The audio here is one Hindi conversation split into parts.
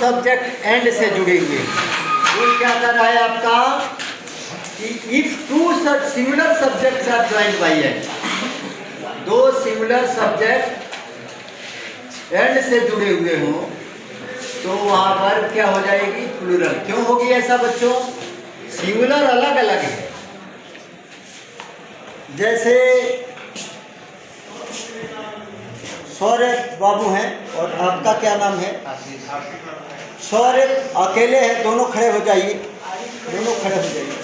सब्जेक्ट एंड से जुड़े हुए। रूल क्या कर रहा है आपका कि if two such similar subjects are joined by and, दो सिमिलर सब्जेक्ट एंड से जुड़े हुए हों तो वहां पर क्या हो जाएगी, प्लूरल। क्यों होगी ऐसा बच्चों? सिंगुलर अलग अलग है। जैसे सौरभ बाबू हैं और आपका क्या नाम है? सौरभ अकेले हैं, दोनों खड़े हो जाइए, दोनों खड़े हो जाइए,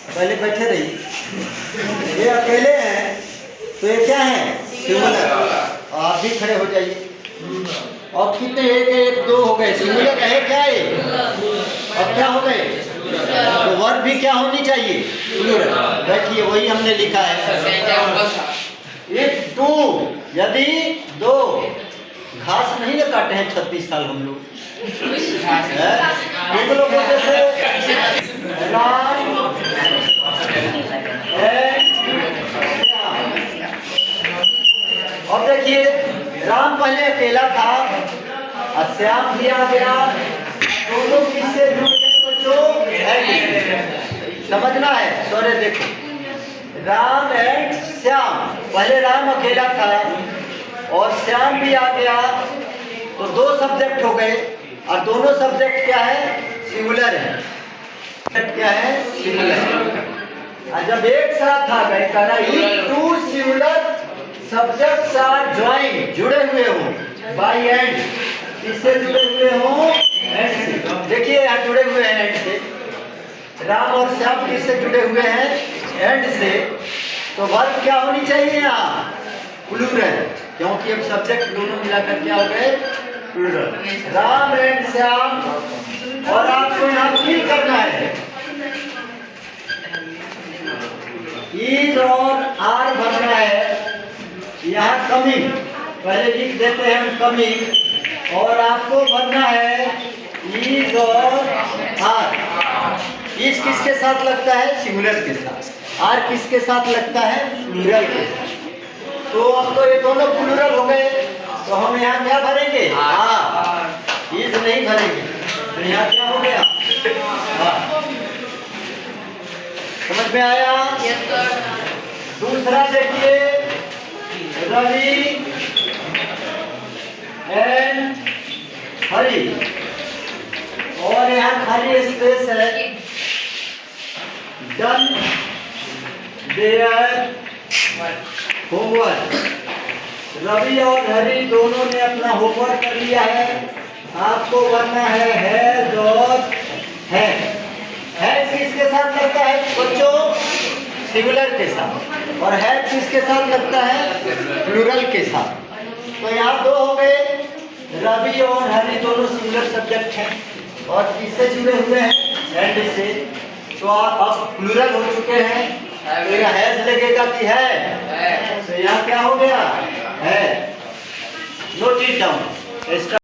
पहले बैठे रहिए। ये अकेले हैं तो ये क्या है, सिंगुलर। आप भी खड़े हो जाइए। और कितने, एक एक दो हो गए, सिंगुलर है क्या ये? अब क्या हो गए, तो वर्ब भी क्या होनी चाहिए, प्लूरल। देखिए वही हमने लिखा है, इफ टू, यदि दो। घास नहीं ना काटे हैं 36 साल हम लोग। अब देखिए राम पहले अकेला था और श्याम भी आ गया, दोनों किससे जुड़ गए बच्चों? समझना है। सॉरी देखो, राम एंड श्याम, पहले राम अकेला था और श्याम भी आ गया तो दो सब्जेक्ट हो गए और दोनों सब्जेक्ट क्या है, सिंगुलर है। क्या है, सिंगुलर। और जब एक साथ आ गए कह रहा two singular subjects are joined, जुड़े हुए हो बाय एंड, किससे जुड़े हुए हो, एंड से। देखिए यहाँ जुड़े हुए हैं एंड से, राम और श्याम किससे जुड़े हुए हैं, एंड से। तो वर्ब क्या होनी चाहिए यहाँ, प्लूरल, क्योंकि अब सब्जेक्ट दोनों मिलाकर क्या हो गए, प्लूरल। राम एंड श्याम। और आपको यहाँ फील करना है, इज और आर भरना है। यहाँ कमिंग पहले लिख देते हैं हम, कमिंग, और आपको भरना है इज और आर। इज किसके साथ लगता है, सिंगुलर के साथ। आर किसके साथ लगता है, प्लूरल के साथ। तो अब तो ये दोनों प्लूरल हो गए, तो हम यहाँ क्या भरेंगे, आर। इज नहीं भरेंगे, तो यहाँ क्या हो गया, आर। समझ में आया? दूसरा देखिए, रवि एंड हरी, और यहाँ खाली स्पेस है, डन देयर होमवर्क। रवि और हरी दोनों ने अपना होमवर्क कर लिया है। आपको बनना है और है किसके साथ लगता है बच्चों, सिंगुलर के साथ, और है किसके साथ लगता है, प्लूरल के साथ। तो यहाँ दो हो गए, रवि और हरी दोनों सिंगुलर सब्जेक्ट हैं और किससे जुड़े हुए हैं, एंड से। तो आप अब प्लूरल हो चुके हैं, तो यहाँ हैज लगेगा कि है, तो यहाँ क्या हो गया, है। Note it down.